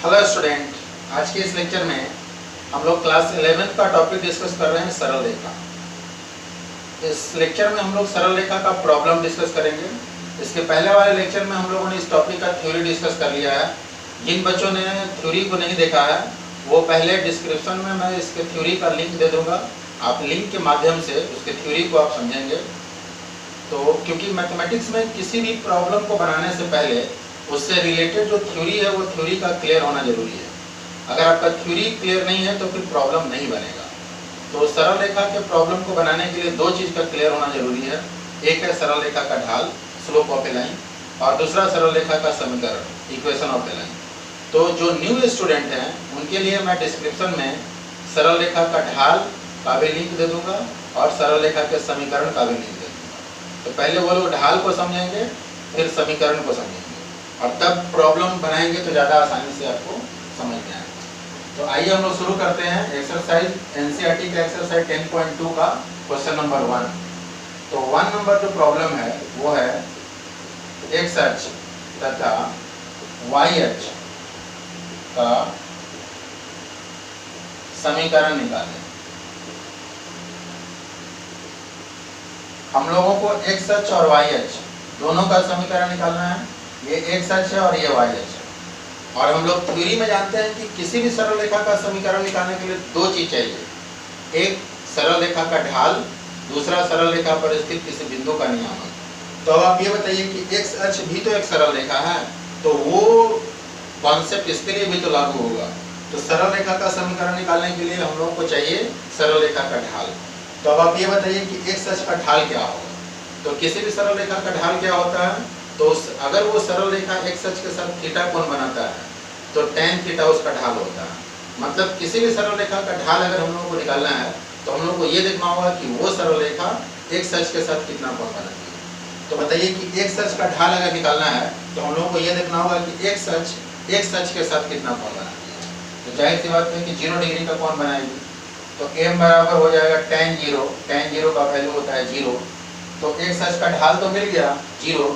Hello student, आज के इस लेक्चर में हम लोग क्लास 11 का टॉपिक डिस्कस कर रहे हैं सरल रेखा। इस लेक्चर में हम लोग सरल रेखा का प्रॉब्लम डिस्कस करेंगे। इसके पहले वाले लेक्चर में हम लोगों ने इस टॉपिक का थ्योरी डिस्कस कर लिया है। जिन बच्चों ने थ्योरी को नहीं देखा है वो पहले डिस्क्रिप्शन में मैं इसके थ्योरी का लिंक दे दूँगा। आप लिंक के माध्यम से उसके थ्योरी को आप समझेंगे। तो क्योंकि मैथमेटिक्स में किसी भी प्रॉब्लम को बनाने से पहले उससे रिलेटेड जो थ्योरी है वो थ्योरी का क्लियर होना जरूरी है। अगर आपका थ्योरी क्लियर नहीं है तो फिर प्रॉब्लम नहीं बनेगा। तो सरल रेखा के प्रॉब्लम को बनाने के लिए दो चीज़ का क्लियर होना जरूरी है। एक है सरल रेखा का ढाल, स्लोप ऑफ ए लाइन, और दूसरा सरल रेखा का समीकरण, इक्वेशन ऑफ ए लाइन। तो जो न्यू स्टूडेंट हैं उनके लिए मैं डिस्क्रिप्शन में सरल रेखा का ढाल का भी लिंक दे दूँगा और सरल रेखा के समीकरण का भी लिंक दे दूँगा। तो पहले वो लोग ढाल को समझेंगे, फिर समीकरण को समझेंगे, और तब प्रॉब्लम बनाएंगे तो ज़्यादा आसानी से आपको समझ में आएगा। तो आइए हम लोग शुरू करते हैं एक्सरसाइज एनसीईआरटी का एक्सरसाइज 10.2 का क्वेश्चन नंबर 1। तो 1 नंबर जो प्रॉब्लम है वो है एक्स अक्ष तथा वाई अक्ष का समीकरण निकालें। हम लोगों को एक्स अक्ष और वाई अक्ष दोनों का समीकरण निकालना है। ये एक्स अक्ष है और ये वाई अक्ष है। और हम लोग थ्योरी में जानते हैं कि किसी भी सरल रेखा का समीकरण निकालने के लिए दो चीज चाहिए, एक सरल रेखा का ढाल, दूसरा सरल रेखा पर स्थित किसी बिंदु का नियामक। तो अब आप ये बताइए कि एक्स अक्ष भी तो एक सरल रेखा है, तो वो कॉन्सेप्ट इसके लिए भी तो लागू होगा। तो सरल रेखा का समीकरण निकालने के लिए हम लोग को चाहिए सरल रेखा का ढाल। तो अब आप ये बताइए कि एक्स अक्ष का ढाल क्या होगा। तो किसी भी सरल रेखा का ढाल क्या होता है, तो अगर वो सरल रेखा एक्स अक्ष के साथ थीटा कोण बनाता है तो tan थीटा उसका ढाल होता है। मतलब किसी भी सरल रेखा का ढाल अगर हम लोगों को निकालना है तो हम लोग को ये देखना होगा कि वो सरल रेखा एक्स अक्ष के साथ कितना कोण बनाती है। तो बताइए कि एक्स अक्ष का ढाल अगर निकालना है तो हम लोग को ये देखना होगा कि एक्स अक्ष के साथ कितना कोण बनाती है। तो जाहिर सी बात है कि 0 डिग्री का कोण बनाएगी। तो m बराबर हो जाएगा tan 0 का वैल्यू होता है 0। तो एक्स अक्ष का ढाल तो मिल गया 0।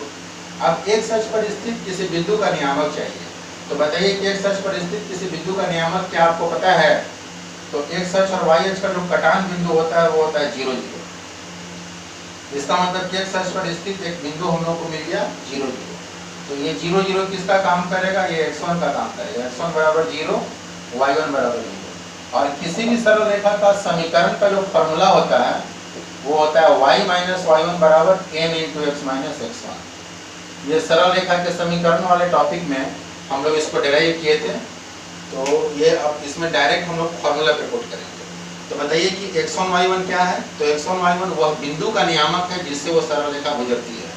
अब एक्स अक्ष पर स्थित किसी बिंदु का नियामक चाहिए। तो बताइए कि एक्स अक्ष पर स्थित किसी बिंदु का नियामक क्या आपको पता है। तो एक्स अक्ष और वाई अक्ष का जो कटान बिंदु होता है वो होता है 0 0। इसका मतलब कि एक्स अक्ष पर स्थित एक बिंदु हम लोग को मिल गया 0 0। तो ये 0 0 किसका काम करेगा, ये x1 का काम करेगा। x1 बराबर 0, y1 बराबर 0। और किसी भी सरल रेखा का समीकरण का जो फॉर्मूला होता है वो होता है y माइनस y1 बराबर n into x minus x1। ये सरल रेखा के समीकरण वाले टॉपिक में हम लोग इसको डेराइव किए थे। तो ये अब इसमें डायरेक्ट हम लोग फॉर्मूला पे पुट करेंगे। तो बताइए कि x1 y1 क्या है। तो x1 y1 वह बिंदु का नियामक है जिससे वो सरल रेखा गुजरती है।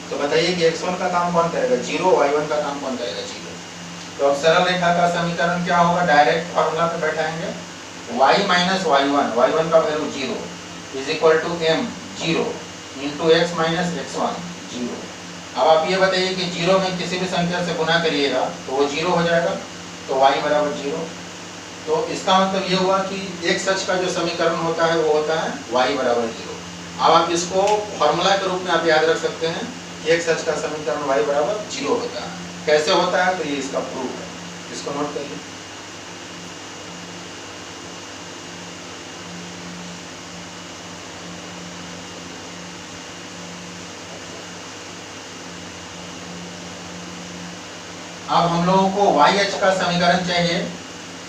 तो बताइए कि x1 का काम कौन करेगा, 0, y1 का काम कौन करेगा, 0। तो अब सरल रेखा का समीकरण क्या होगा, डायरेक्ट फॉर्मूला पे बैठाएंगे। y माइनस y1 का value 0 is equal to m 0 into x minus x1 0। अब आप ये बताइए कि 0 में किसी भी संख्या से गुना करिएगा तो वो 0 हो जाएगा। तो y बराबर 0। तो इसका मतलब ये हुआ कि एक्स अक्ष का जो समीकरण होता है वो होता है y बराबर 0। अब आप इसको फॉर्मूला के रूप में आप याद रख सकते हैं कि एक्स अक्ष का समीकरण y बराबर 0 होता है। कैसे होता है, तो ये इसका प्रूफ है, इसको नोट करिए। अब हम लोगों को y अक्ष का समीकरण चाहिए।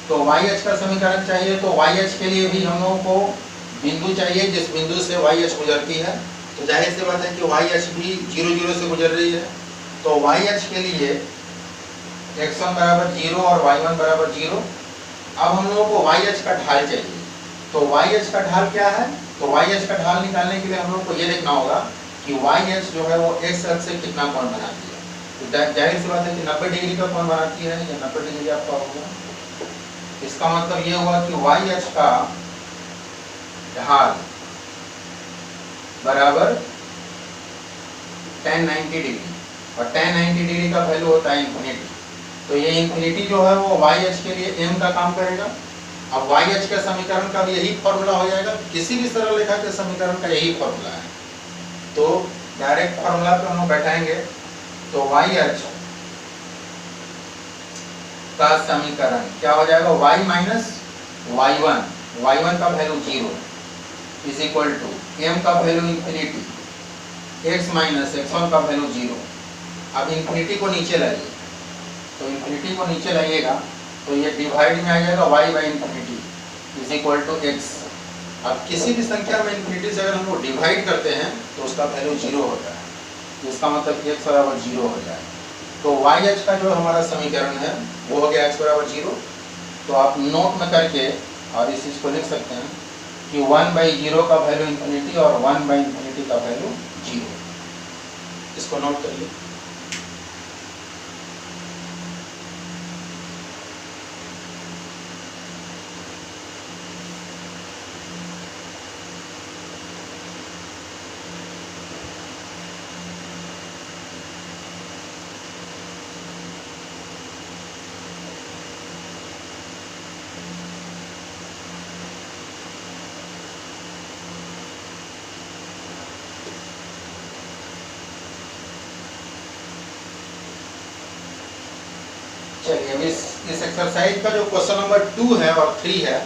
तो y अक्ष का समीकरण चाहिए तो y अक्ष के लिए भी हम लोगों को बिंदु चाहिए जिस बिंदु से y अक्ष गुजरती है। तो जाहिर सी बात है कि y अक्ष भी 0 0 से गुजर रही है। तो y अक्ष के लिए x1 बराबर 0 और y1 बराबर 0। अब हम लोगों को y अक्ष का ढाल चाहिए। तो y अक्ष का ढाल क्या है, तो y अक्ष का ढाल निकालने के लिए हम लोग को ये देखना होगा कि y अक्ष जो है वो x अक्ष से कितना कोण बनाती है। तो जाहिर सी बात है कि 90 डिग्री का कोण बनाती है, या 90 डिग्री आपका होगा। इसका मतलब ये हुआ कि y अक्ष का ढाल बराबर tan 90 डिग्री, और tan 90 डिग्री का वैल्यू होता है इन्फिनिटी। तो ये इन्फिनिटी जो है वो y अक्ष के लिए m का काम करेगा। अब y अक्ष के समीकरण का भी यही फॉर्मूला हो जाएगा, किसी भी सरल रेखा के समीकरण का यही फॉर्मूला है। तो डायरेक्ट फॉर्मूला पे हम लोग बैठाएंगे। तो y अक्ष का समीकरण क्या हो जाएगा, y माइनस y1 का value 0 is equal to m का value infinity, x minus x1 का वैल्यू 0। अब इंफिनिटी को नीचे लाइए, तो इंफिनिटी को नीचे लाइएगा तो ये डिवाइड में आ जाएगा y by infinity is equal to x। अब किसी भी संख्या में इंफिनिटी से अगर हम लोग डिवाइड करते हैं तो उसका वैल्यू 0 होता है, तो इसका मतलब x बराबर 0 हो जाए। तो YH का जो हमारा समीकरण है वो हो गया x बराबर 0। तो आप नोट में करके और इस चीज़ को लिख सकते हैं कि 1/0 का वैल्यू इंफिनिटी और 1/इंफिनिटी का वैल्यू 0। इसको नोट करिए। चलिए अब इस एक्सरसाइज का जो क्वेश्चन नंबर 2 है और 3 है,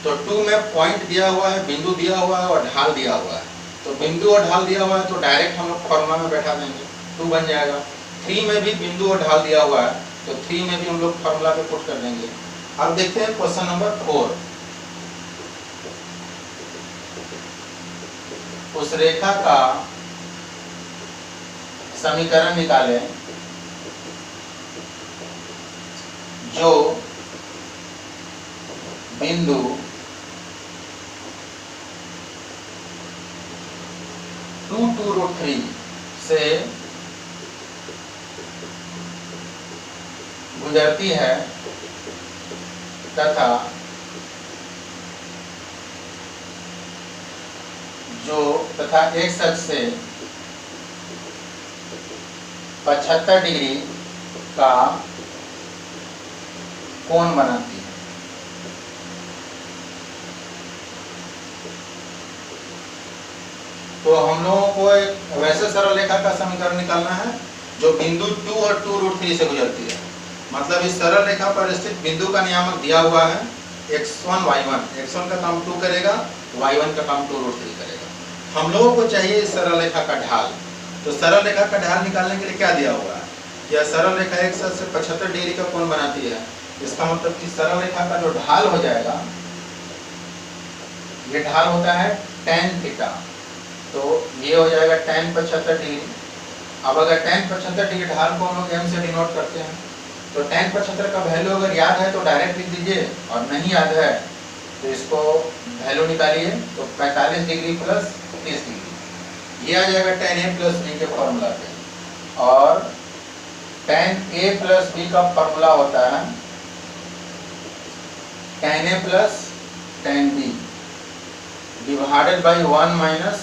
तो 2 में पॉइंट दिया हुआ है, बिंदु दिया हुआ है और ढाल दिया हुआ है। तो बिंदु और ढाल दिया हुआ है तो डायरेक्ट हम लोग फॉर्मूला में बैठा देंगे, 2 बन जाएगा। 3 में भी बिंदु और ढाल दिया हुआ है तो 3 में भी हम लोग फॉर्मूला पे पुट कर देंगे। अब देखते हैं क्वेश्चन नंबर 4। उस रेखा का समीकरण निकालें जो बिंदु (2√3) से गुजरती है तथा x अक्ष से 75 डिग्री का कोण बनाती है। तो हम लोगों को एक वैसे सरल रेखा का समीकरण निकालना है जो बिंदु 2 और 2√3 से गुजरती है। मतलब इस सरल रेखा पर स्थित बिंदु का नियामक दिया हुआ है x1 y1। x1 का काम 2 करेगा, y1 का काम 2√3 करेगा। हम लोगों को चाहिए इस सरल रेखा का ढाल। तो सरल रेखा का ढाल निकालने के लिए क्या दिया हुआ है, यह सरल रेखा x अक्ष से 75 डिग्री का कोण बनाती है। इसका मतलब कि सरल रेखा का जो ढाल हो जाएगा, ये ढाल होता है tan थीटा, तो ये हो जाएगा tan 75 डिग्री। अब अगर tan 75 डिग्री ढाल को हम लोग m से डिनोट करते हैं तो tan 75 का वैल्यू अगर याद है तो डायरेक्ट लिख दीजिए, और नहीं याद है तो इसको वैल्यू निकालिए। तो 45 डिग्री प्लस 30 डिग्री, ये आ जाएगा tan a प्लस b के फॉर्मूला पे। और tan a प्लस b का फॉर्मूला होता है tan a plus tan b divided by 1 minus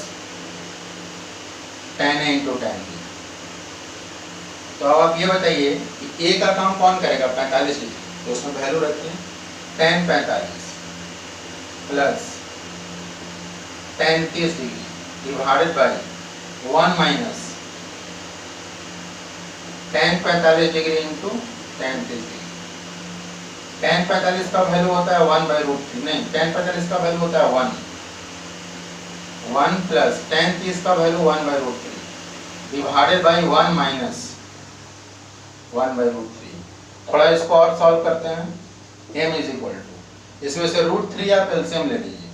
tan a into tan b। तो अब आप ये बताइए कि a का काम कौन करेगा, 45 डिग्री, तो उसमें वैल्यू रखिए tan 45 plus tan 30 degree divided by 1 minus tan 45 degree into tan 30 degree. tan 45 का वैल्यू होता है 1/√3, नहीं tan 45 का वैल्यू होता है 1 प्लस tan 30 का वैल्यू 1/√3 डिवाइडेड बाई 1 माइनस 1/√3। थोड़ा इसको और सॉल्व करते हैं। m इज इक्वल टू, इसमें से √3 आप एलसीएम ले लीजिए,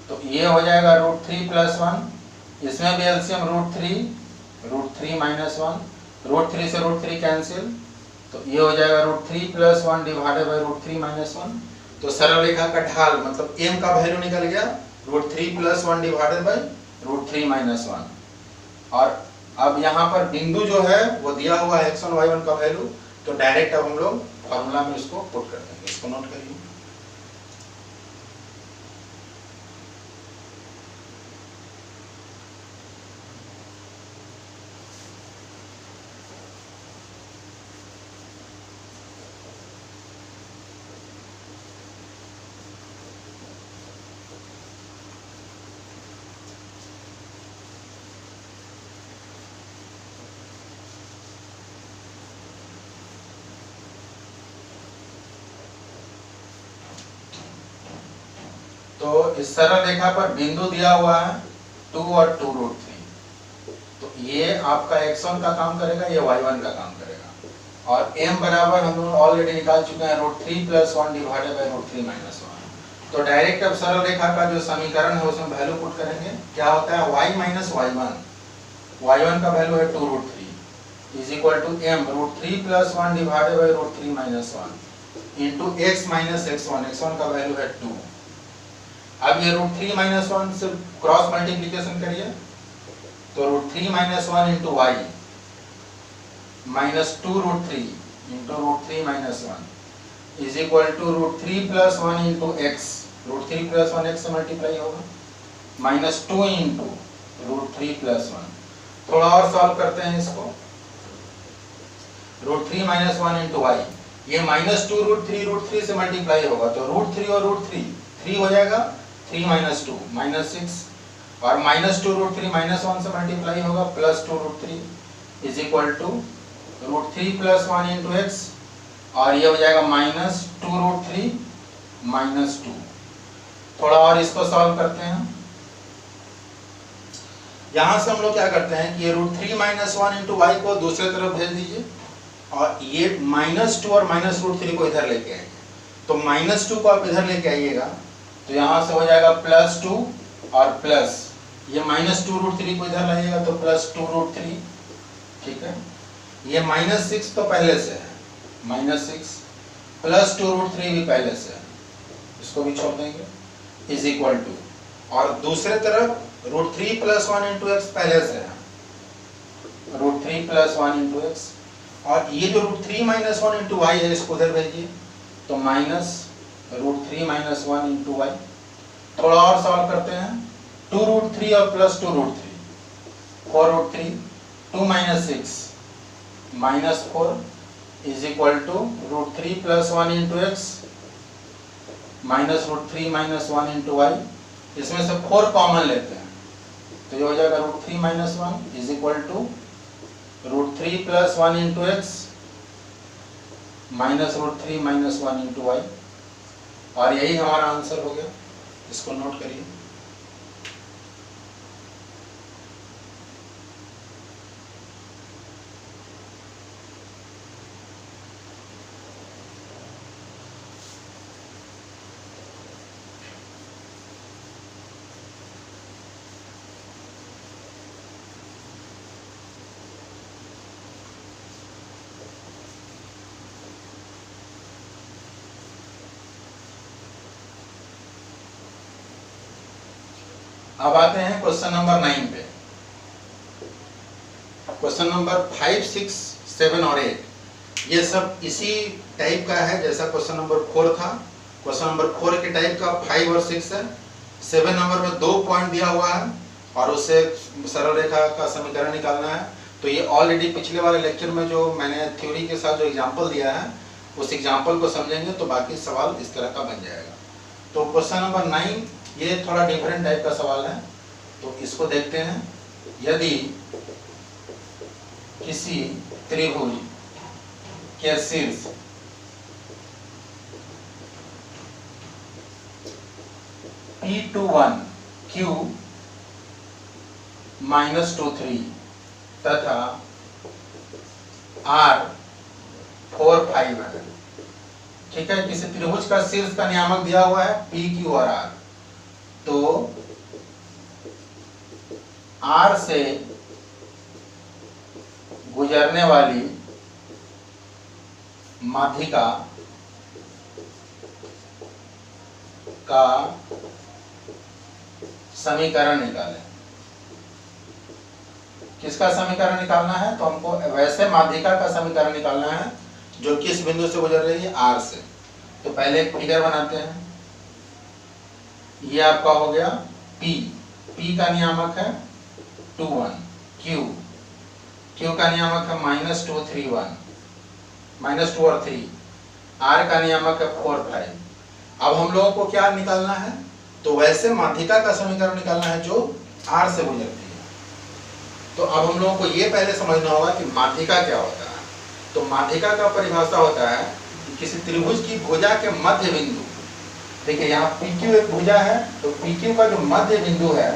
तो ये हो जाएगा √3 प्लस 1, इसमें भी एलसीएम √3 माइनस 1, √3 से √3 कैंसिल, तो ये हो जाएगा √3 प्लस 1 डिवाइडेड बाई √3 माइनस 1। तो सरल रेखा का ढाल मतलब m का वैल्यू निकल गया √3 प्लस 1 डिवाइडेड बाई √3 माइनस 1। और अब यहाँ पर बिंदु जो है वो दिया हुआ है x1 y1 का वैल्यू, तो डायरेक्ट अब हम लोग फॉर्मूला में इसको पुट कर देंगे। इसको नोट करिए। तो इस सरल रेखा पर बिंदु दिया हुआ है 2 और 2√3। तो ये आपका x1 का काम करेगा, ये y1 का काम करेगा। और m बराबर हम लोग ऑलरेडी निकाल चुके हैं √3 + 1 डिवाइडेड बाय √3 - 1। तो डायरेक्ट अब सरल रेखा का जो समीकरण है उसमें वैल्यू पुट करेंगे। क्या होता है y - y1, y1 का वैल्यू है 2√3 is equal to m √3 + 1 divided by √3 - 1 into x - x1, x1 का वैल्यू है 2। अब ये √3 - 1 से क्रॉस मल्टीप्लिकेशन करिए तो √3 - 1 into y minus 2√3 into √3 - 1 is equal to √3 + 1 into x, √3 + 1 x से मल्टीप्लाई होगा, माइनस 2 इनटू √3 + 1। थोड़ा और सॉल्व करते हैं इसको। √3 - 1 इनटू y, ये माइनस 2 √3 से मल्टीप्लाई होगा तो √3 और √3 3 हो जाएगा, 3 - 2 -6, और माइनस 2 √3 - 1 से मल्टीप्लाई होगा plus 2 √3 is equal to √3 + 1 into x, और ये हो जाएगा माइनस 2 √3 -2। थोड़ा और इसको सॉल्व करते हैं। यहां से हम लोग क्या करते हैं कि ये √3 - 1 इनटू y को दूसरे तरफ भेज दीजिए, और ये -2 और -√3 को इधर लेके आएंगे। तो -2 को आप इधर लेके आइएगा तो यहाँ से हो जाएगा +2 और प्लस ये -2 √3 को इधर लाइएगा तो +2 √3, ठीक है। ये -6 तो पहले से है, -6 प्लस 2 √3 भी पहले से है, इसको भी छोड़ देंगे, इज इक्वल टू, और दूसरे तरफ √3 + 1 इनटू x पहले से है, √3 + 1 इनटू x, और ये जो √3 - 1 इनटू y है इसको उधर भेजिए तो -√3 - 1 इनटू y। थोड़ा और सॉल्व करते हैं। 2 √3 और plus 2 √3, 4 √3, 2 - 6 -4 is equal to √3 + 1 into x minus √3 - 1 into y। इसमें से 4 कॉमन लेते हैं तो ये हो जाएगा √3 - 1 is equal to √3 + 1 into x minus √3 - 1 into y, और यही हमारा आंसर हो गया। इसको नोट करिए। अब आते हैं क्वेश्चन नंबर 9 पे। क्वेश्चन नंबर 5, 6, 7 और 8 ये सब इसी टाइप का है जैसा क्वेश्चन नंबर 4 था। क्वेश्चन नंबर 4 के टाइप का 5 और 6 है। 7 नंबर में 2 पॉइंट दिया हुआ है और उससे सरल रेखा का समीकरण निकालना है। तो ये ऑलरेडी पिछले वाले लेक्चर में जो मैंने थ्योरी के साथ जो एग्जाम्पल दिया है उस एग्जाम्पल को समझेंगे तो बाकी सवाल इस तरह का बन जाएगा। तो क्वेश्चन नंबर 9 ये थोड़ा डिफरेंट टाइप का सवाल है, तो इसको देखते हैं। यदि किसी त्रिभुज के शीर्ष P21 Q -23 तथा R 4, 5 है, ठीक है। किसी त्रिभुज का शीर्ष का नियामक दिया हुआ है P, Q और R। तो R से गुजरने वाली माध्यिका का समीकरण निकालें। किसका समीकरण निकालना है? तो हमको वैसे माध्यिका का समीकरण निकालना है जो किस बिंदु से गुजर रही है? R से। तो पहले एक फिगर बनाते हैं। ये आपका हो गया P, P का नियामक है 21, Q का नियामक है -2, 3, 1, -2 और 3, R का नियामक है 4, 5। अब हम लोगों को क्या निकालना है? तो वैसे माध्यिका का समीकरण निकालना है जो R से गुजरती है। तो अब हम लोगों को ये पहले समझना होगा कि माध्यिका क्या होता है। तो माध्यिका का परिभाषा होता है कि किसी त्रिभुज की भुजा के मध्य बिंदु देखिए यहाँ PQ एक भुजा है, तो PQ का जो मध्य बिंदु है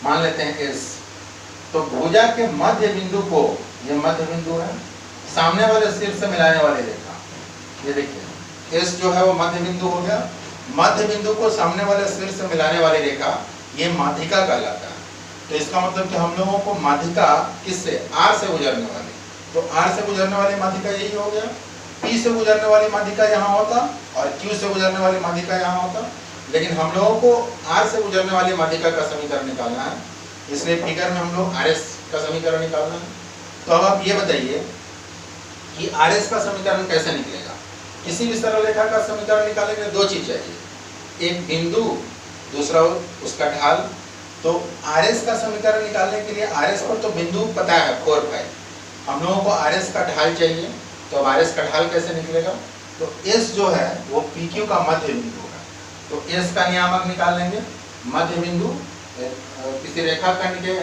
मान लेते हैं S, तो भुजा के मध्य बिंदु को, ये मध्य बिंदु है, सामने वाले शीर्ष से मिलाने वाली रेखा, ये देखिए S जो है वो मध्य बिंदु हो गया, मध्य बिंदु को सामने वाले शीर्ष से मिलाने वाली रेखा ये माध्यिका कहलाता है। तो इसका मतलब कि हम लोगों को माध्यिका किससे, R से गुजरने वाली, तो R से गुजरने वाली माध्यिका यही हो गया। P से गुजरने वाली माध्यिका यहाँ होता और Q से गुजरने वाली माध्यिका यहाँ होता, लेकिन हम लोगों को R से गुजरने वाली माध्यिका का समीकरण निकालना है, इसलिए फिगर में हम लोग RS का समीकरण निकालना है। तो अब आप ये बताइए कि RS का समीकरण कैसे निकलेगा। किसी भी सरल रेखा का समीकरण निकालने के लिए दो चीज चाहिए, एक बिंदु, दूसरा उसका ढाल। तो RS का समीकरण निकालने के लिए RS पर तो बिंदु पता है 4, 5, हम लोगों को RS का ढाल चाहिए। तो अब RS का ढाल कैसे निकलेगा, तो S जो है वो PQ का मध्य बिंदु होगा, तो S का नियामक निकाल लेंगे। मध्य बिंदु किसी रेखा खंड के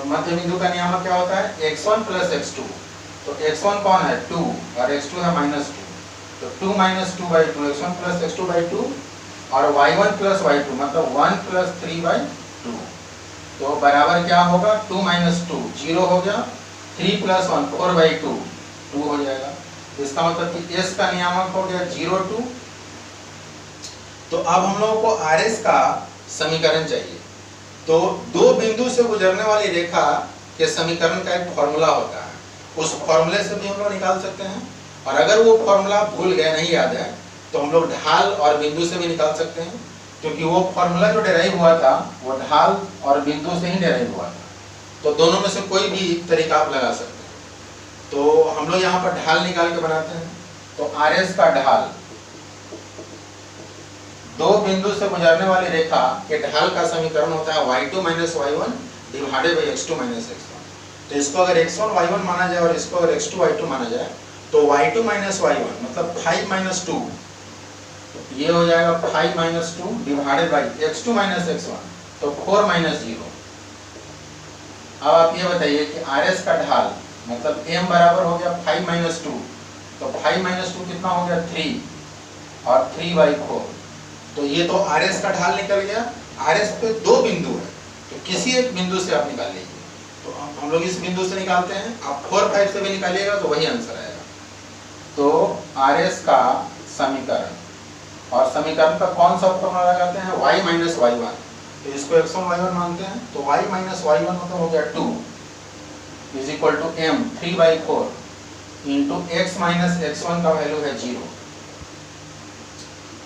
मध्य बिंदु का नियामक क्या होता है, x1 + x2, तो x1 कौन है 2 और x2 है -2, तो 2 - 2/2, x1 + x2/2 और y1 + y2 मतलब 1 + 3/2, तो बराबर क्या होगा 2 - 2 0 हो गया, 3 + 1 4/2 2 हो जाएगा। इसका मतलब कि S का नियामक हो गया 0, 2। तो अब हम लोगों को RS का समीकरण चाहिए, तो दो बिंदु से गुजरने वाली रेखा के समीकरण का एक फॉर्मूला होता है, उस फॉर्मूले से भी हम लोग निकाल सकते हैं, और अगर वो फॉर्मूला भूल गए, नहीं याद है, तो हम लोग ढाल और बिंदु से भी निकाल सकते हैं, क्योंकि वो फॉर्मूला जो डेराइव हुआ था वो ढाल और बिंदु से ही डेराइव हुआ था। तो दोनों में से कोई भी तरीका आप लगा सकते हैं। तो हम लोग यहाँ पर ढाल निकाल के बनाते हैं, तो RS का ढाल, दो बिंदु से गुजरने वाली रेखा के ढाल का समीकरण होता है y2 - y1 / x2 - x1। तो इसको अगर x1 y1 माना जाए और इसको अगर x2 y2 माना जाए, तो y2 - y1 मतलब 5 - 2, ये हो जाएगा 5 - 2 / x2 - x1, तो 4 - 0। अब आप ये बताइए कि RS का ढाल मतलब m बराबर हो गया 5 - 2, तो 5 - 2 कितना हो गया 3 और 3/4, तो ये तो RS का ढाल निकल गया। RS पे दो बिंदु है, तो किसी एक बिंदु से आप निकाल लीजिए, तो हम लोग इस बिंदु से निकालते हैं, आप 4, 5 से भी निकालिएगा तो वही आंसर आएगा। तो RS का समीकरण, और समीकरण का कौन सा फॉर्मूला लगाते हैं, y - y1, तो इसको x1 y1 मानते हैं, तो y - y1 मतलब हो गया 2 = m 3/4 इंटू x - x1 का वैल्यू है 0,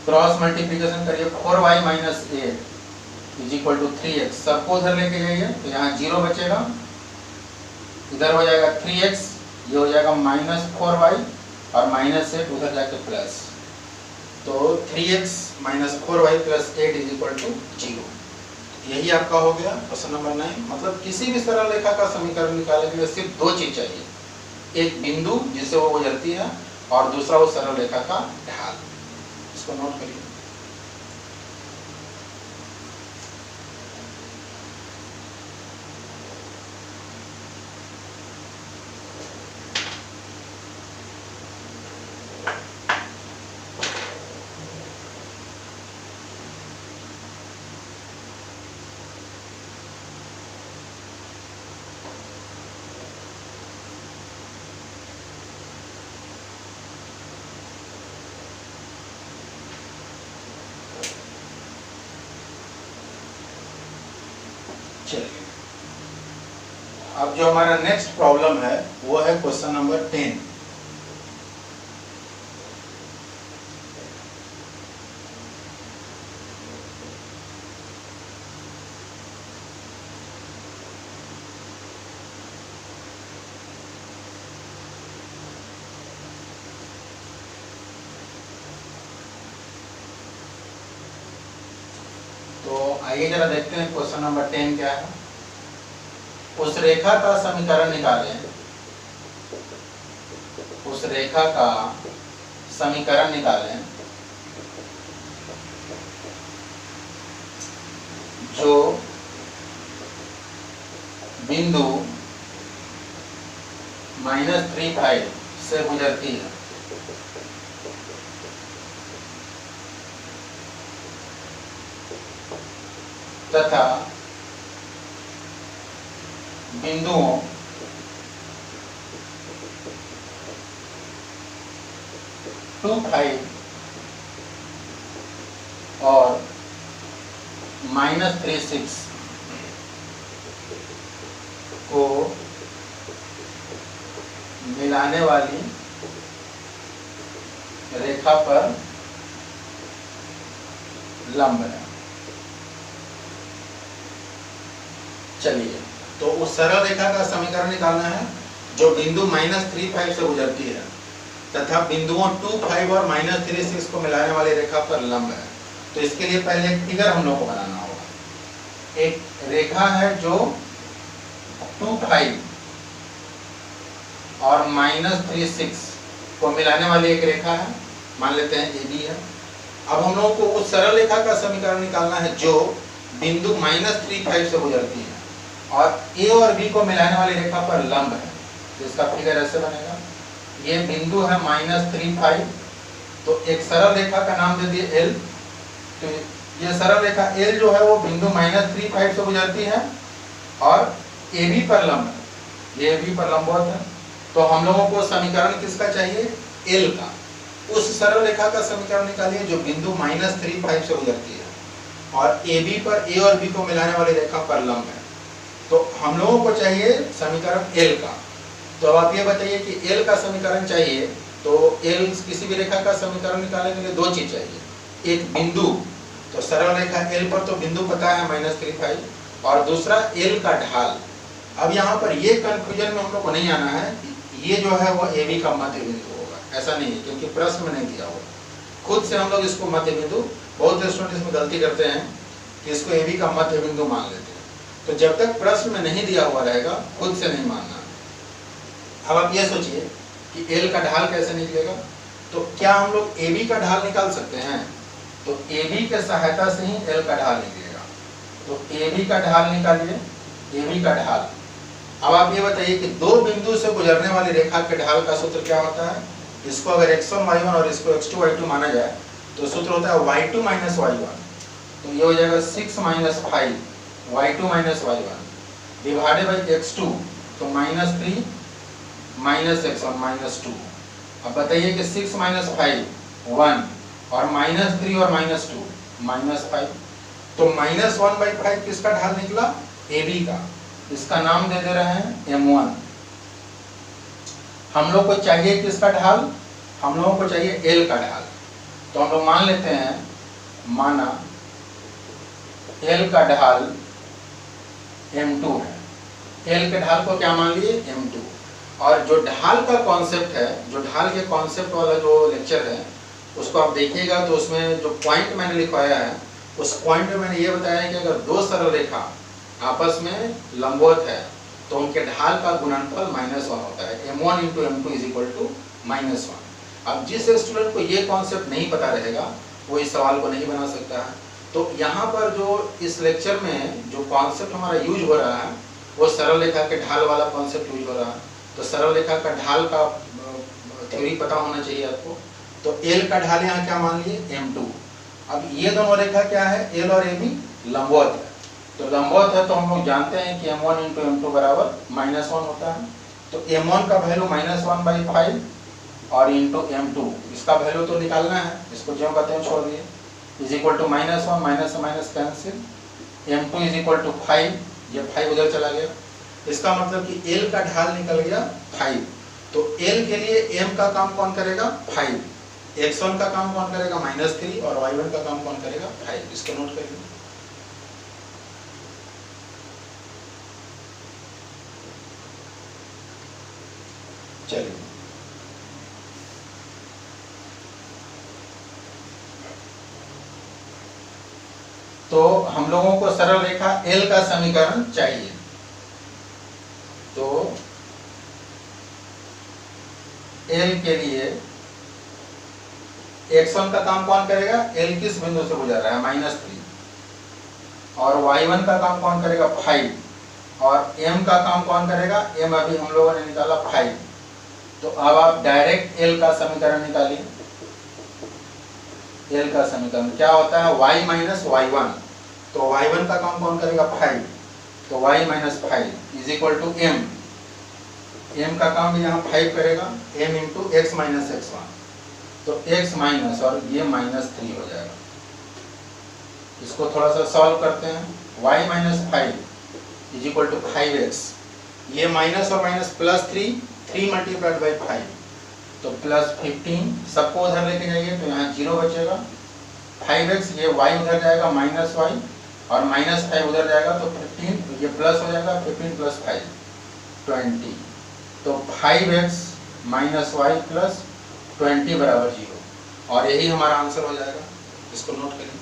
क्रॉस मल्टीप्लिकेशन करिए 4y - 8 = 3x, सबको उधर लेके जाइए, तो यहाँ 0 बचेगा, इधर हो जाएगा 3x, ये हो जाएगा -4y और -8 उधर जाके प्लस, तो 3x - 4y + 8 = 0। यही आपका हो गया क्वेश्चन नंबर 9। मतलब किसी भी सरल रेखा का समीकरण निकालने के लिए सिर्फ दो चीज चाहिए, एक बिंदु जिससे वो गुजरती है और दूसरा वो सरल रेखा का ढाल। इसको नोट करिए। चलिए, अब जो हमारा नेक्स्ट प्रॉब्लम है वो है क्वेश्चन नंबर 10। तो आइए जरा देखते हैं क्वेश्चन नंबर 10 क्या है। उस रेखा का समीकरण निकालें, उस रेखा का समीकरण निकालें जो बिंदु -3, 5 से गुजरती है। तथा बिंदुओं टू फाइव और -3, 6 को मिलाने वाली रेखा पर लंब है। चलिए, तो उस सरल रेखा का समीकरण निकालना है जो बिंदु -3, 5 से गुजरती है तथा बिंदुओं 2, 5 और -3, 6 को मिलाने वाली रेखा पर लंब है। तो इसके लिए पहले एक फिगर हम लोग को बनाना होगा। एक रेखा है जो 2, 5 और -3, 6 को मिलाने वाली एक रेखा है, मान लेते हैं AB है। अब हम लोगों को उस सरल रेखा का समीकरण निकालना है जो बिंदु -3, 5 से गुजरती है और A और B को मिलाने वाली रेखा पर लंब है। तो इसका फिगर ऐसे बनेगा, ये बिंदु है -3, 5, तो एक सरल रेखा का नाम दे दिए L। तो ये सरल रेखा L जो है वो बिंदु -3, 5 से गुजरती है और AB पर लंब है, ये AB पर लंबवत है। तो हम लोगों को समीकरण किसका चाहिए? L का। उस सरल रेखा का समीकरण निकालिए जो बिंदु -3, 5 से गुजरती है और AB पर A और B को मिलाने वाली रेखा पर लंब है। तो हम लोगों को चाहिए समीकरण L का। तो अब आप ये बताइए कि L का समीकरण चाहिए, तो L किसी भी रेखा का समीकरण निकालने के लिए दो चीज चाहिए, एक बिंदु, तो सरल रेखा L पर तो बिंदु पता है -3, 5, और दूसरा L का ढाल। अब यहाँ पर ये कंफ्यूजन में हम लोग को नहीं आना है, ये जो है वो AB का मध्य बिंदु होगा, ऐसा नहीं है, क्योंकि प्रश्न में नहीं दिया होगा। खुद से हम लोग इसको मध्य बिंदु, बहुत स्टूडेंट इसमें गलती करते हैं कि इसको AB का मध्य बिंदु मान लेते हैं। तो जब तक प्रश्न में नहीं दिया हुआ रहेगा, खुद से नहीं मानना। अब आप ये सोचिए कि L का ढाल कैसे निकलेगा, तो क्या हम लोग AB का ढाल निकाल सकते हैं? तो AB के सहायता से ही L का ढाल निकलेगा। तो AB का ढाल निकालिए, AB का ढाल। अब आप ये बताइए कि दो बिंदु से गुजरने वाली रेखा के ढाल का सूत्र क्या होता है? इसको अगर x1, y1 और इसको x2, y2 माना जाए तो सूत्र होता है y2 - y1। तो ये हो जाएगा 6 - 5 y2 - y1 divided by x2, तो -3 -x1 -2। अब बताइए कि 6 - 5 1 और -3 और -2 -5, तो -1/5 किसका ढाल निकला? AB का। इसका नाम दे दे रहे हैं M1। हम लोग को चाहिए किसका ढाल? हम लोगों को चाहिए L का ढाल। तो हम लोग मान लेते हैं, माना L का ढाल M2 है। L के ढाल को क्या मान लिए? M2। और जो ढाल का कॉन्सेप्ट है, जो ढाल के कॉन्सेप्ट वाला जो लेक्चर है, उसको आप देखिएगा तो उसमें जो पॉइंट मैंने लिखवाया है, उस पॉइंट में मैंने ये बताया है कि अगर दो सरल रेखा आपस में लंबवत है तो उनके ढाल का गुणनफल -1 होता है। M1 × M2 = -1। अब जिस स्टूडेंट को ये कॉन्सेप्ट नहीं पता रहेगा वो इस सवाल को नहीं बना सकता है। तो यहाँ पर जो इस लेक्चर में जो कॉन्सेप्ट हमारा यूज हो रहा है वो सरल रेखा के ढाल वाला कॉन्सेप्ट यूज हो रहा है। तो सरल रेखा का ढाल का थ्योरी पता होना चाहिए आपको। तो L का ढाल यहाँ क्या मान लिए? M2। अब ये दोनों रेखा क्या है? L और AB लंबवत है। तो लंबवत है तो हम लोग जानते हैं कि M1 × M2 बराबर -1 होता है। तो M1 का वैल्यू -1/5 और इंटू M2, इसका वैल्यू तो निकालना है, इसको जो कहते हैं छोड़ दिए, = -1 माइनस से माइनस कैंसिल, M2 = 5, ये 5 उधर चला गया। इसका मतलब कि L का ढाल निकल गया 5। तो L के लिए M का काम कौन करेगा? 5। x1 का काम कौन करेगा? -3 और y1 का काम कौन करेगा? 5। इसको नोट करिए। चलिए, तो हम लोगों को सरल रेखा L का समीकरण चाहिए। तो L के लिए x1 का काम कौन करेगा? L किस बिंदु से गुजर रहा है? -3। और y1 का काम कौन करेगा? 5। और M का काम कौन करेगा? M अभी हम लोगों ने निकाला 5। तो अब आप डायरेक्ट L का समीकरण निकालिए। L का समीकरण क्या होता है? y - y1 तो y1 का काम कौन करेगा 5, तो y minus 5 is equal to m, m का काम भी यहाँ 5 करेगा, m into x minus x1, तो x माइनस और ये -3 हो जाएगा। इसको थोड़ा सा सॉल्व करते हैं, y minus 5 is equal to 5x, ये माइनस और माइनस प्लस 3 मल्टीप्लाइड बाई 5 तो प्लस 15, सबको उधर लेके जाइए तो यहाँ 0 बचेगा, 5x ये y उधर जाएगा माइनस y और माइनस 5 उधर जाएगा तो 15, ये प्लस हो जाएगा 15 प्लस 5 20, तो 5x माइनस y प्लस 20 बराबर 0 और यही हमारा आंसर हो जाएगा। इसको नोट करें।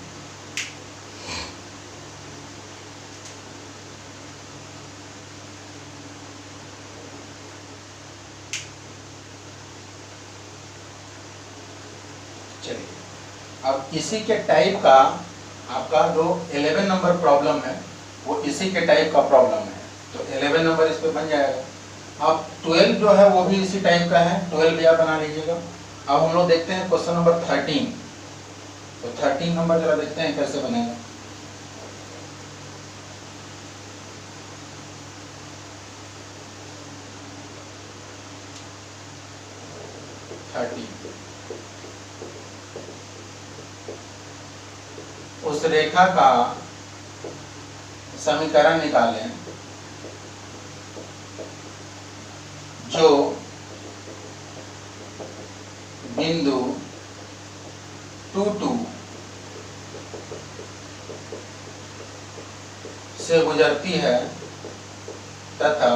चलिए अब इसी के टाइप का आपका जो 11 नंबर प्रॉब्लम है वो इसी के टाइप का प्रॉब्लम है, तो 11 नंबर इस पे बन जाएगा। अब 12 जो है वो भी इसी टाइप का है, 12 भी आप बना लीजिएगा। अब हम लोग देखते हैं क्वेश्चन नंबर 13, तो 13 नंबर जरा देखते हैं कैसे बनेगा। उस रेखा का समीकरण निकालें जो बिंदु 2, 2 से गुजरती है तथा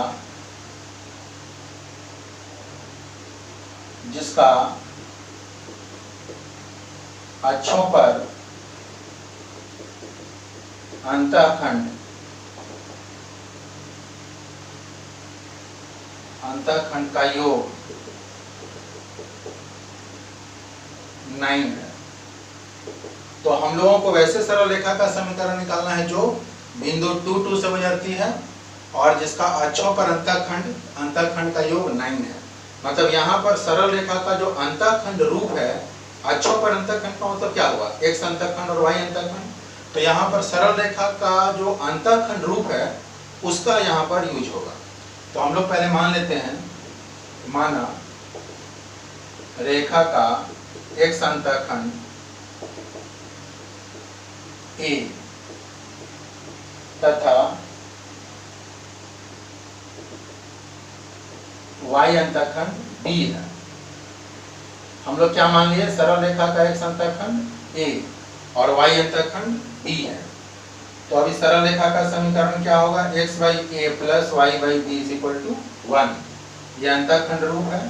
जिसका अक्षों पर अंतःखंड का योग 9 है। तो हम लोगों को वैसे सरल रेखा का समीकरण निकालना है जो बिंदु 2, 2 से गुजरती है और जिसका अक्षों पर अंतःखंड का योग 9 है। मतलब यहाँ पर सरल रेखा का जो अंतःखंड रूप है, अक्षों पर अंतःखंड का मतलब क्या हुआ, x अंतःखंड और y अंतःखंड, तो यहाँ पर सरल रेखा का जो अंतःखंड रूप है उसका यहाँ पर यूज होगा। तो हम लोग पहले मान लेते हैं, माना रेखा का x अंतःखंड A तथा y अंतःखंड B है। हम लोग क्या मान लिए, सरल रेखा का x अंतःखंड A और y अंतःखंड B है। तो अभी सरल रेखा का समीकरण क्या होगा, x by a plus y by b is equal to 1, यह अंतःखंड रूप है।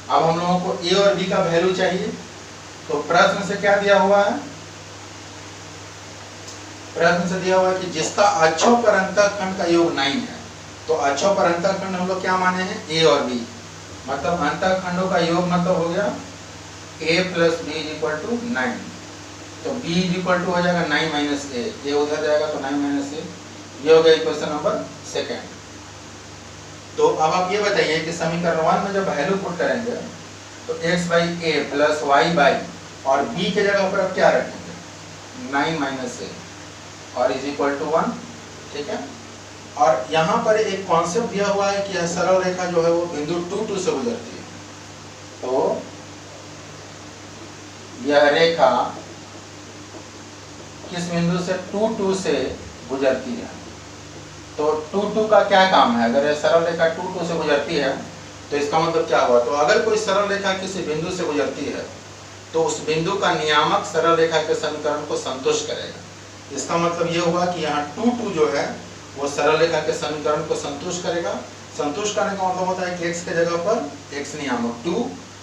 अब हम लोगों को a और b का वैल्यू चाहिए, तो प्रश्न से क्या दिया हुआ है, प्रश्न से दिया हुआ है कि जिसका अक्षों पर अंतःखंड का योग 9 है। तो अक्षों पर अंतःखंड हम लोग क्या माने हैं, a और b, मतलब अंतःखंडों का योग मतलब हो गया a plus b is equal to 9, तो b इज इक्वल टू हो जाएगा 9 माइनस a, ये उधर जाएगा तो 9 माइनस a, ये हो गया इक्वेशन नंबर सेकेंड। तो अब आप ये बताइए कि समीकरण 1 में जब वैल्यू पुट करेंगे तो x by a plus y by और b के जगह पर आप क्या रखेंगे, 9 माइनस a और इज इक्वल टू 1, ठीक है। और यहाँ पर एक कॉन्सेप्ट दिया हुआ है कि यह सरल रेखा जो है वो बिंदु 2, 2 से गुजरती है। तो यह रेखा किस बिंदु से 2, 2 से गुजरती है। तो 2, 2 का क्या काम है, अगर यह सरल रेखा 2, 2 से गुजरती है तो इसका मतलब क्या हुआ, तो अगर कोई सरल रेखा किसी बिंदु से गुजरती है तो उस बिंदु का नियामक सरल रेखा के समीकरण को संतुष्ट करेगा। इसका मतलब ये हुआ कि यहाँ 2, 2 जो है वो सरल रेखा के समीकरण को संतुष्ट करेगा। संतुष्ट करने का मतलब होता है कि x के जगह पर x नियामक 2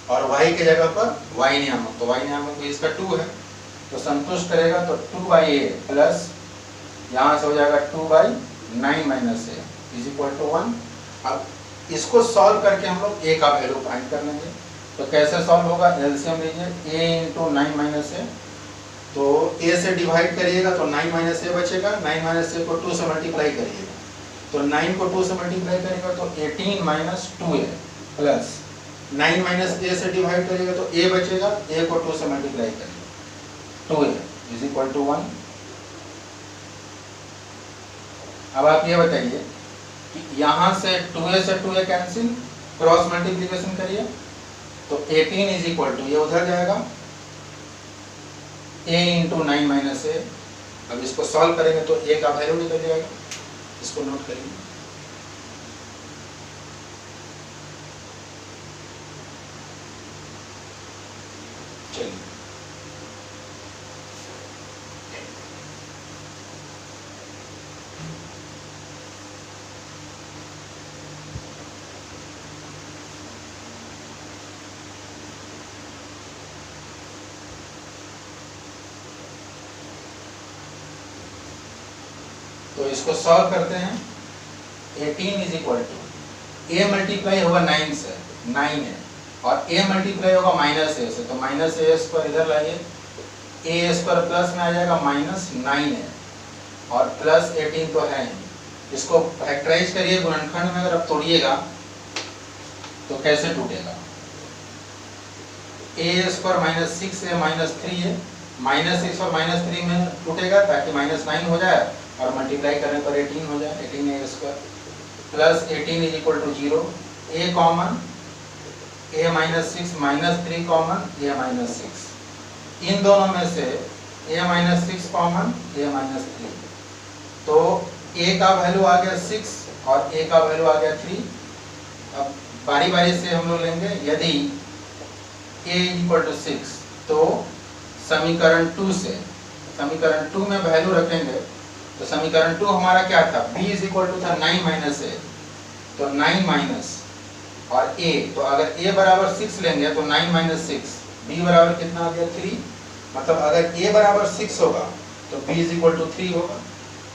और y के जगह पर y नियामक, तो y नियामक तो इसका 2 है, तो संतुष्ट करेगा। तो 2 बाई ए प्लस यहाँ से हो जाएगा 2 by 9 minus a is equal to 1। अब इसको सॉल्व करके हम लोग a का वैल्यू फाइंड कर लेंगे। तो कैसे सॉल्व होगा, एलसीएम लीजिए, a इंटू 9 माइनस ए, तो a से डिवाइड करिएगा तो 9 माइनस ए बचेगा, 9 माइनस ए को 2 से मल्टीप्लाई करिएगा, तो 9 को 2 से मल्टीप्लाई करेगा तो 18 माइनस 2a प्लस 9 माइनस ए से डिवाइड करिएगा तो a बचेगा, a को 2 से मल्टीप्लाई करिएगा 2a इज इक्वल टू 1। अब आप ये बताइए कि यहाँ से 2a कैंसिल, क्रॉस मल्टीप्लीकेशन करिए तो 18 इज इक्वल टू, ये उधर जाएगा a इंटू 9 माइनस ए। अब इसको सॉल्व करेंगे तो a का वैल्यू निकल जाएगा, इसको नोट करिए। चलिए तो इसको सॉल्व करते हैं। 18 is equal to, a multiply होगा 9 से, 9 है, और a मल्टीप्लाई होगा माइनस a से, तो माइनस a स्क्वायर इधर लाइए, a स्क्वायर प्लस में आ जाएगा माइनस 9 है, और प्लस 18 तो है ही। इसको फैक्टराइज करिए गुणनखंड में, अगर आप तोड़िएगा तो कैसे टूटेगा, a square minus 6a minus 3 है, माइनस 6 और माइनस 3 में टूटेगा ताकि माइनस 9 हो जाए, और मल्टीप्लाई करने पर 18 हो जाए, 18a square plus 18 is equal to 0, a common, a minus 6 minus 3 common, a minus 6, इन दोनों में से a minus 6 common, a minus 3, तो a का वैल्यू आ गया 6 और a का वैल्यू आ गया 3। अब बारी बारी से हम लोग लेंगे। यदि a इक्वल टू 6 तो समीकरण 2 से, समीकरण 2 में वैल्यू रखेंगे तो समीकरण 2 हमारा क्या था, b इज इक्वल टू था 9 माइनस a, तो 9 माइनस और a, तो अगर a बराबर 6 लेंगे तो 9 माइनस 6, b बराबर कितना आ गया 3, मतलब अगर a बराबर 6 होगा तो b इज इक्वल टू 3 होगा।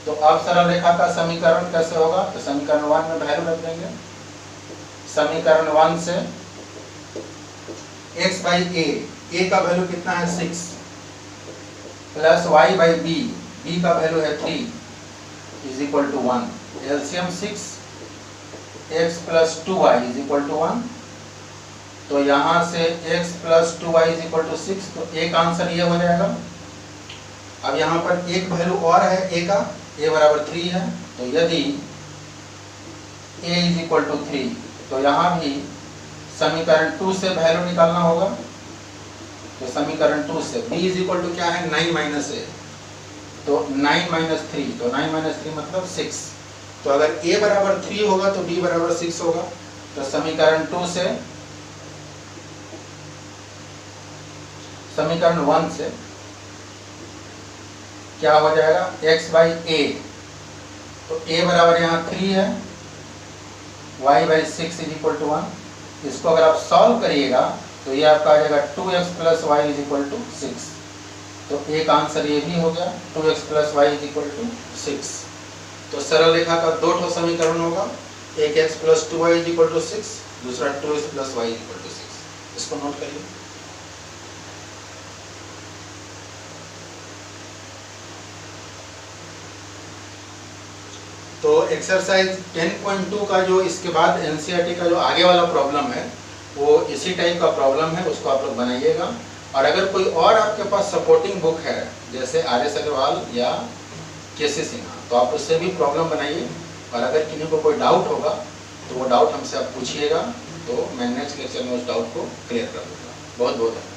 तो अब सरल रेखा का समीकरण कैसे होगा, तो समीकरण 1 में वैल्यू रख देंगे। समीकरण 1 से x बाई a का वैल्यू कितना है 6, प्लस y बाई b का वैल्यू है 3 is equal to 1, LCM 6, x plus 2y is equal to 1, तो यहाँ से x plus 2y is equal to 6, तो एक आंसर ये हो जाएगा। अब यहाँ पर एक वैल्यू और है a का, a बराबर 3 है, तो यदि a इज इक्वल टू 3 तो यहाँ भी समीकरण 2 से वैल्यू निकालना होगा। तो समीकरण 2 से b इज इक्वल टू क्या है 9 माइनस a, तो 9 माइनस 3, तो 9 माइनस 3 मतलब 6, तो अगर a बराबर 3 होगा तो b बराबर 6 होगा। तो समीकरण 2 से, समीकरण 1 से क्या हो जाएगा x बाई a, तो a बराबर यहाँ 3 है, y by 6 is equal to 1, इसको अगर आप सॉल्व करिएगा तो ये आपका आ जाएगा 2x plus y is equal to 6, तो एक आंसर ये भी हो गया 2x plus y is equal to 6। तो सरल रेखा का दो ठो समीकरण होगा, एक x plus 2y is equal to 6, दूसरा 2x plus y is equal to 6। इसको नोट करिए। तो एक्सरसाइज 10.2 का जो इसके बाद एनसीईआरटी का जो आगे वाला प्रॉब्लम है वो इसी टाइप का प्रॉब्लम है, उसको आप लोग बनाइएगा। और अगर कोई और आपके पास सपोर्टिंग बुक है जैसे आर.एस. अग्रवाल या के.सी. सिन्हा, तो आप उससे भी प्रॉब्लम बनाइए। और अगर किसी को कोई डाउट होगा तो वो डाउट हमसे आप पूछिएगा, तो मैं नेक्स्ट लेक्चर में उस डाउट को क्लियर कर दूँगा। बहुत बहुत धन्यवाद।